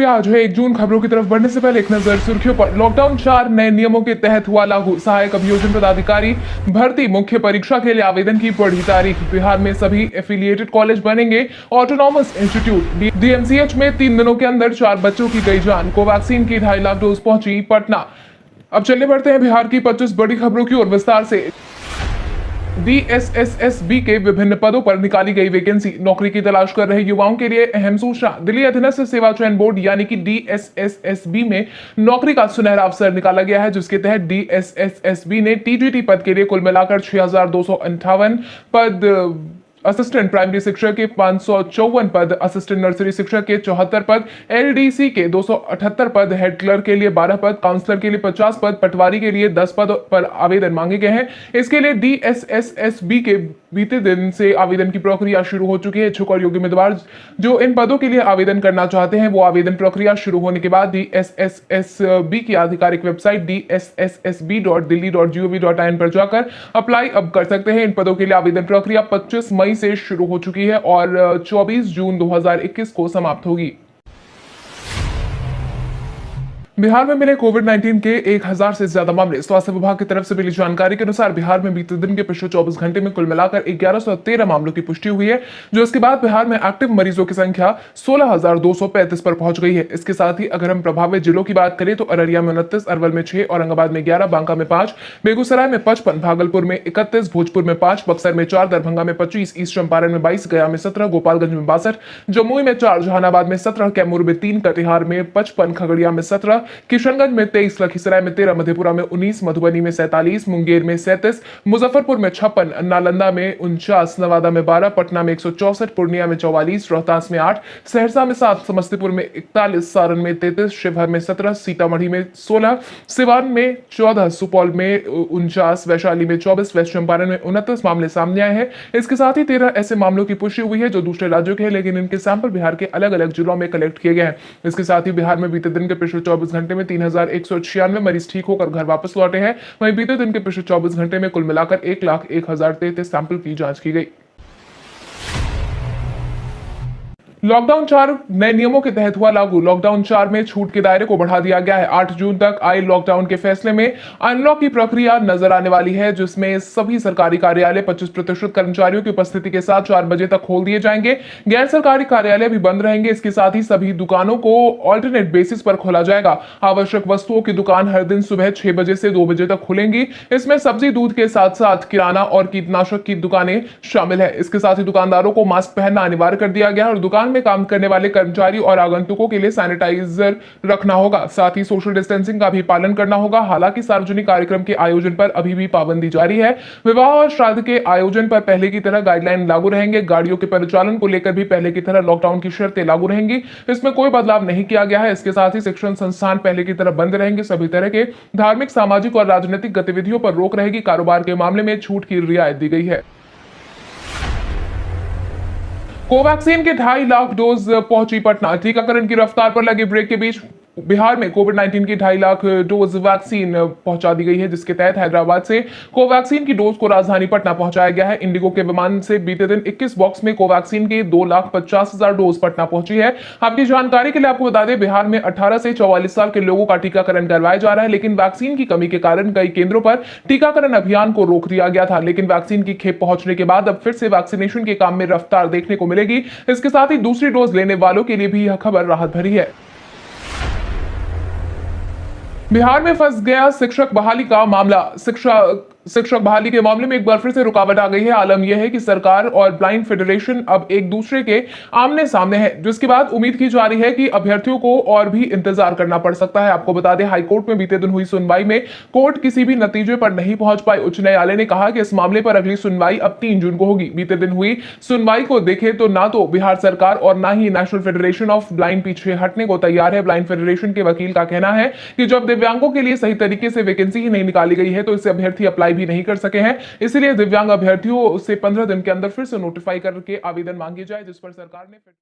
आज है 1 जून। खबरों की तरफ बढ़ने से पहले एक नजर सुर्खियों पर। लॉकडाउन 4 नए नियमों के तहत हुआ लागू। सहायक अभियोजन पदाधिकारी भर्ती मुख्य परीक्षा के लिए आवेदन की बढ़ी तारीख। बिहार में सभी एफिलिएटेड कॉलेज बनेंगे ऑटोनॉमस इंस्टीट्यूट। डीएमसीएच में 3 दिनों के अंदर 4 बच्चों की गई जान। कोवैक्सीन की 2.5 लाख डोज पहुंची पटना। अब चलने बढ़ते हैं बिहार की 25 बड़ी खबरों की ओर विस्तार से। डीएसएसएसबी के विभिन्न पदों पर निकाली गई वैकेंसी। नौकरी की तलाश कर रहे युवाओं के लिए अहम सूचना। दिल्ली अधीनस्थ सेवा चयन बोर्ड यानी कि डीएसएसएसबी में नौकरी का सुनहरा अवसर निकाला गया है, जिसके तहत डीएसएसएसबी ने टीजीटी पद के लिए कुल मिलाकर 6258 पद, असिस्टेंट प्राइमरी शिक्षक के 554 पद, असिस्टेंट नर्सरी शिक्षक के 74 पद, एलडीसी के 278 पद, हेड क्लर्क के लिए 12 पद, काउंसलर के लिए 50 पद, पटवारी के लिए 10 पद पर आवेदन मांगे गए हैं। इसके लिए डीएसएसएसबी के बीते दिन से आवेदन की प्रक्रिया शुरू हो चुकी है। इच्छुक और योग्य उम्मीदवार जो इन पदों के लिए आवेदन करना चाहते हैं, वो आवेदन प्रक्रिया शुरू होने के बाद डीएसएसएसबी की आधिकारिक वेबसाइट dssSB.delhi.gov.in पर जाकर अप्लाई अब कर सकते हैं। इन पदों के लिए आवेदन प्रक्रिया 25 मई से शुरू हो चुकी है और 24 जून 2021 को समाप्त होगी। बिहार में मिले कोविड-19 के 1000 से ज्यादा मामले। स्वास्थ्य विभाग की तरफ से मिली जानकारी के अनुसार बिहार में बीते दिन के पिछले 24 घंटे में कुल मिलाकर 1113 मामलों की पुष्टि हुई है, जो इसके बाद बिहार में एक्टिव मरीजों की संख्या 16,235 पर पहुंच गई है। इसके साथ ही अगर हम प्रभावित जिलों की बात करें तो अररिया में 29, अरवल में 6, औरंगाबाद में 11, बांका में 5, बेगूसराय में 55, भागलपुर में 31, भोजपुर में 5, बक्सर में 4, दरभंगा में 25, ईस्ट चंपारण में 22, गया में 17, गोपालगंज में 62, जमुई में 4, जहानाबाद में 17, कैमूर में 3, कटिहार में 55, खगड़िया में 17, किशनगंज में 23, लखीसराय में 13, मधेपुरा में 19, मधुबनी में 47, मुंगेर में 37, मुजफ्फरपुर में 56, नालंदा में 49, नवादा में 12, पटना में 164, पूर्णिया में 44, रोहतास में 8, सहरसा में 7, समस्तीपुर में 41, सारण में 33, शिवहर में 17, सीतामढ़ी में 16, सिवान में 14, सुपौल में 49, वैशाली में 24, वेस्ट चंपारण में 29 मामले सामने आए हैं। इसके साथ ही 13 ऐसे मामलों की पुष्टि हुई है जो दूसरे राज्यों के हैं, लेकिन इनके सैंपल बिहार के अलग अलग जिलों में कलेक्ट किए गए हैं। इसके साथ ही बिहार में बीते दिन के पिछले 24 घंटे में 3196 मरीज ठीक होकर घर वापस लौटे हैं। वहीं बीते दिन के पिछले 24 घंटे में कुल मिलाकर 1,01,033 सैंपल की जांच की गई। लॉकडाउन 4 नए नियमों के तहत हुआ लागू। लॉकडाउन 4 में छूट के दायरे को बढ़ा दिया गया है। 8 जून तक आए लॉकडाउन के फैसले में अनलॉक की प्रक्रिया नजर आने वाली है, जिसमें सभी सरकारी कार्यालय 25% कर्मचारियों की उपस्थिति के साथ 4 बजे तक खोल दिए जाएंगे। गैर सरकारी कार्यालय भी बंद रहेंगे। इसके साथ ही सभी दुकानों को ऑल्टरनेट बेसिस पर खोला जाएगा। आवश्यक वस्तुओं की दुकान हर दिन सुबह 6 बजे से 2 बजे तक खुलेंगी। इसमें सब्जी, दूध के साथ साथ किराना और कीटनाशक की दुकानें शामिल है। इसके साथ ही दुकानदारों को मास्क पहनना अनिवार्य कर दिया गया है और दुकान में काम करने वाले कर्मचारी और आगंतुकों के लिए सैनिटाइजर रखना होगा। साथ ही सोशल डिस्टेंसिंग का भी पालन करना होगा। हालांकि सार्वजनिक कार्यक्रम के आयोजन पर अभी भी पाबंदी जारी है। विवाह और श्राद्ध के आयोजन पर पहले की तरह गाइडलाइन लागू रहेंगे। गाड़ियों के परिचालन को लेकर भी पहले की तरह लॉकडाउन की शर्तें लागू रहेंगी। इसमें कोई बदलाव नहीं किया गया है। इसके साथ ही शिक्षण संस्थान पहले की तरह बंद रहेंगे। सभी तरह के धार्मिक, सामाजिक और राजनीतिक गतिविधियों पर रोक रहेगी। कारोबार के मामले में छूट की रियायत दी गई है। कोवैक्सीन के 2.5 लाख डोज पहुंची पटना। टीकाकरण की रफ्तार पर लगे ब्रेक के बीच बिहार में कोविड-19 की 2.5 लाख डोज वैक्सीन पहुंचा दी गई है, जिसके तहत हैदराबाद से कोवैक्सीन की डोज को राजधानी पटना पहुंचाया गया है। इंडिगो के विमान से बीते दिन 21 बॉक्स में कोवैक्सीन की 2,50,000 डोज पटना पहुंची है। आपकी जानकारी के लिए आपको बता दें, बिहार में 18 से 44 साल के लोगों का टीकाकरण करवाया जा रहा है, लेकिन वैक्सीन की कमी के कारण कई केंद्रों पर टीकाकरण अभियान को रोक दिया गया था। लेकिन वैक्सीन की खेप पहुंचने के बाद अब फिर से वैक्सीनेशन के काम में रफ्तार देखने को मिलेगी। इसके साथ ही दूसरी डोज लेने वालों के लिए भी यह खबर राहत भरी है। बिहार में फंस गया शिक्षक बहाली का मामला। शिक्षक बहाली के मामले में एक बार फिर से रुकावट आ गई है। आलम यह है कि सरकार और ब्लाइंड फेडरेशन अब एक दूसरे के आमने सामने है, जिसके बाद उम्मीद की जा रही है कि अभ्यर्थियों को और भी इंतजार करना पड़ सकता है। आपको बता दें, हाईकोर्ट में बीते दिन हुई सुनवाई में कोर्ट किसी भी नतीजे पर नहीं पहुंच पाई। उच्च न्यायालय ने कहा कि इस मामले पर अगली सुनवाई अब 3 जून को होगी। बीते दिन हुई सुनवाई को देखें तो ना तो बिहार सरकार और ना ही नेशनल फेडरेशन ऑफ ब्लाइंड पीछे हटने को तैयार है। ब्लाइंड फेडरेशन के वकील का कहना है कि जब दिव्यांगों के लिए सही तरीके से वैकेंसी ही नहीं निकाली गई है तो इससे अभ्यर्थी अप्लाई भी नहीं कर सके हैं। इसलिए दिव्यांग अभ्यर्थियों से 15 दिन के अंदर फिर से नोटिफाई करके आवेदन मांगी जाए, जिस पर सरकार ने